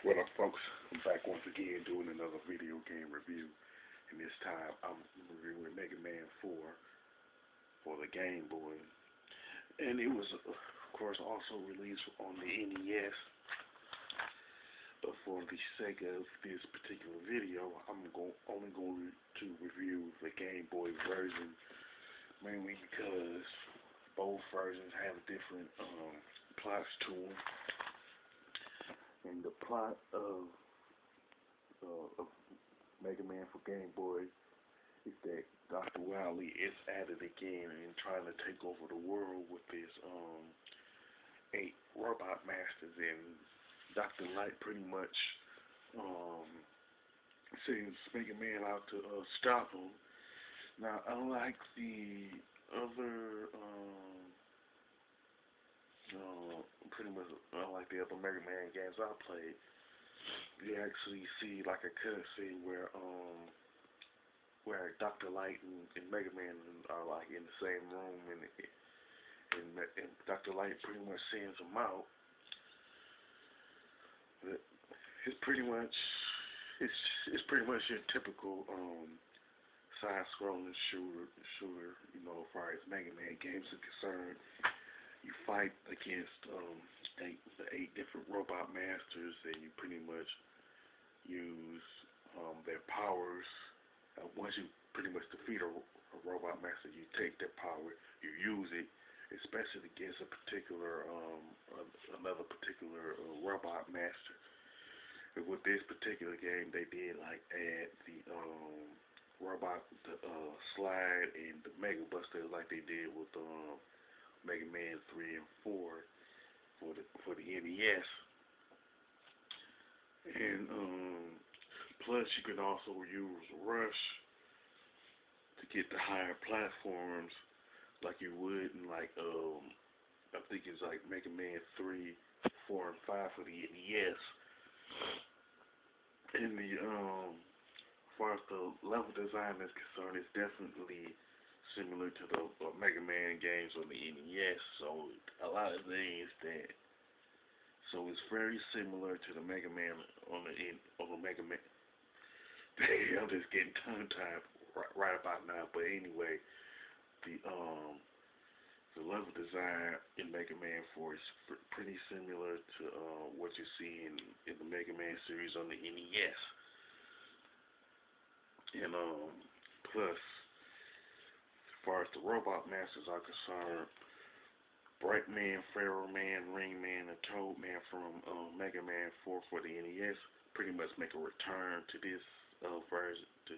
What up, folks? I'm back once again doing another video game review, and this time I'm reviewing Mega Man 4 for the Game Boy. And it was, of course, also released on the NES. But for the sake of this particular video, I'm only going to review the Game Boy version, mainly because both versions have different plots to them. And the plot of Mega Man for Game Boy is that Dr. Wily is at it again and trying to take over the world with his 8 robot masters, and Dr. Light pretty much sends Mega Man out to stop him. Now, unlike the other pretty much unlike the other Mega Man games I played, you actually see like a cutscene where Dr. Light and Mega Man are like in the same room, and Dr. Light pretty much sends him out. But it's pretty much your typical side-scrolling shooter, you know, as far as Mega Man games are concerned. You fight against the 8 different robot masters, and you pretty much use their powers. Once you pretty much defeat a robot master, you take their power, you use it, especially against a particular another particular robot master. And with this particular game, they did like add the Slide and the Mega Buster, like they did with Mega Man 3 and 4 for the NES. And plus you can also use Rush to get the higher platforms like you would in like I think it's like Mega Man 3, 4, and 5 for the NES. And the as far as the level design is concerned, it's definitely similar to the Mega Man games on the NES. So a lot of things so it's very similar to the Mega Man on the Mega Man. I'm just getting tongue tied right about now. But anyway, the level design in Mega Man 4 is pretty similar to what you see in the Mega Man series on the NES. And plus, as far as the robot masters are concerned, Bright Man, Pharaoh Man, Ring Man, and Toad Man from Mega Man 4 for the NES pretty much make a return to this version, to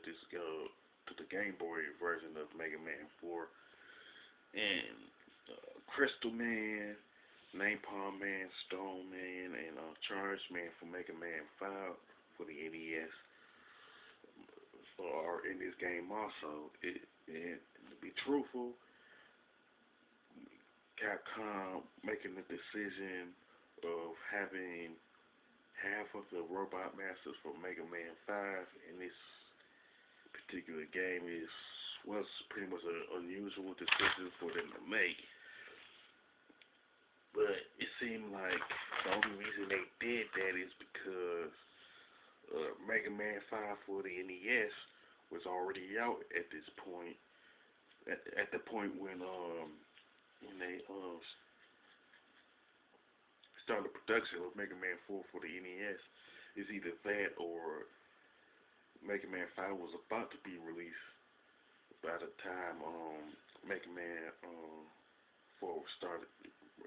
the Game Boy version of Mega Man 4. And Crystal Man, Napalm Man, Stone Man, and Charge Man for Mega Man 5 for the NES are in this game also. And to be truthful, Capcom making the decision of having half of the robot masters for Mega Man 5 in this particular game was pretty much an unusual decision for them to make. But it seemed like the only reason they did that is because Mega Man 5 for the NES was already out at this point. At the point when they started production of Mega Man 4 for the NES, it's either that or Mega Man 5 was about to be released by the time Mega Man 4 started.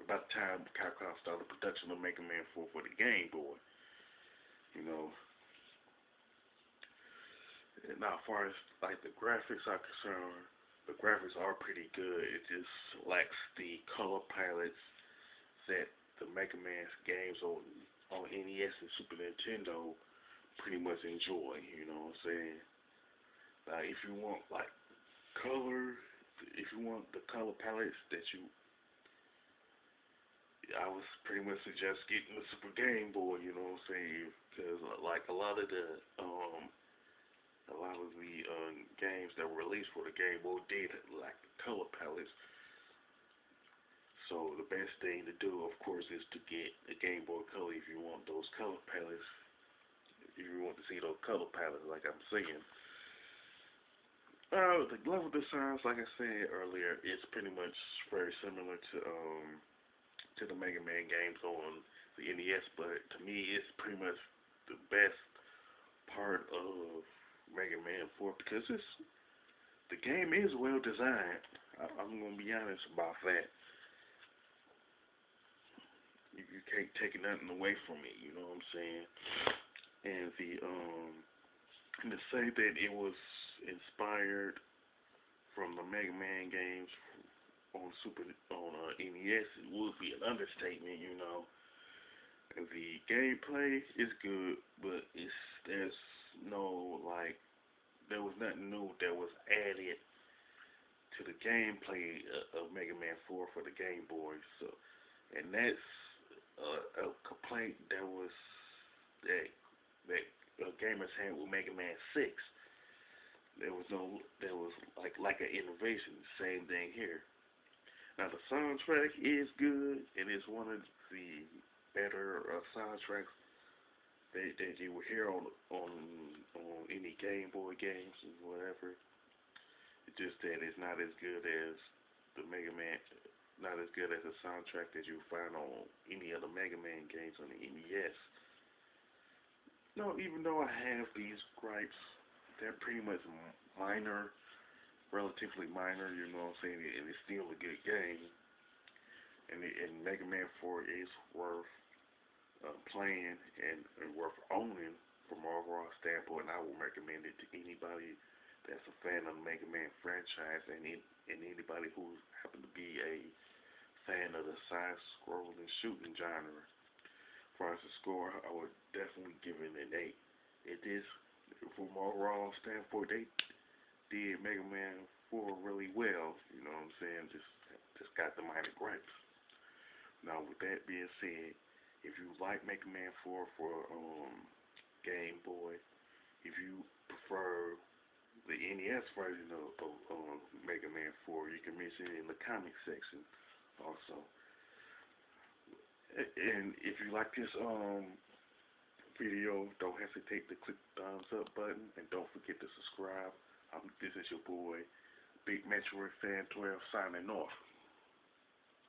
By the time Capcom started production of Mega Man 4 for the Game Boy, you know. And now, as far as like the graphics are concerned, the graphics are pretty good. It just lacks the color palettes that the Mega Man games on NES and Super Nintendo pretty much enjoy. You know what I'm saying? Now, if you want like color, if you want the color palettes I would pretty much suggest getting the Super Game Boy. You know what I'm saying? Because like a lot of the games that were released for the Game Boy did lack the color palettes. So the best thing to do, of course, is to get the Game Boy Color if you want those color palettes. tuxedo color palette, like I'm saying. The level designs, like I said earlier, it's pretty much very similar to the Mega Man games on the NES, but to me, it's pretty much the best part of Mega Man 4 because the game is well designed. I'm gonna be honest about that. You can't take nothing away from it. You know what I'm saying? And and to say that it was inspired from the Mega Man games on NES, it would be an understatement. You know, and the gameplay is good, but there's no like there was nothing new that was added to the gameplay of Mega Man 4 for the Game Boy. So, and that's a complaint that gamers had with Mega Man 6. There was like an innovation. Same thing here. Now the soundtrack is good. It is one of the better soundtracks that you will hear on any Game Boy games and whatever. It's just that it's not as good as the Mega Man, not as good as the soundtrack that you find on any of the Mega Man games on the NES. No, even though I have these gripes, they're pretty much minor, relatively minor. You know what I'm saying? And it's still a good game. And Mega Man 4 is worth playing and worth owning from an overall standpoint. And I would recommend it to anybody that's a fan of the Mega Man franchise and anybody who happen to be a fan of the side-scrolling shooting genre. As far as the score, I would definitely give it an 8. It is, from an overall standpoint, they did Mega Man 4 really well. You know what I'm saying? Just got the minor gripes. Now, with that being said, if you like Mega Man 4 for Game Boy, if you prefer the NES version of Mega Man 4, you can mention it in the comment section also. And if you like this video, don't hesitate to click the thumbs up button and don't forget to subscribe. This is your boy, Big Metroid Fan 12 signing off.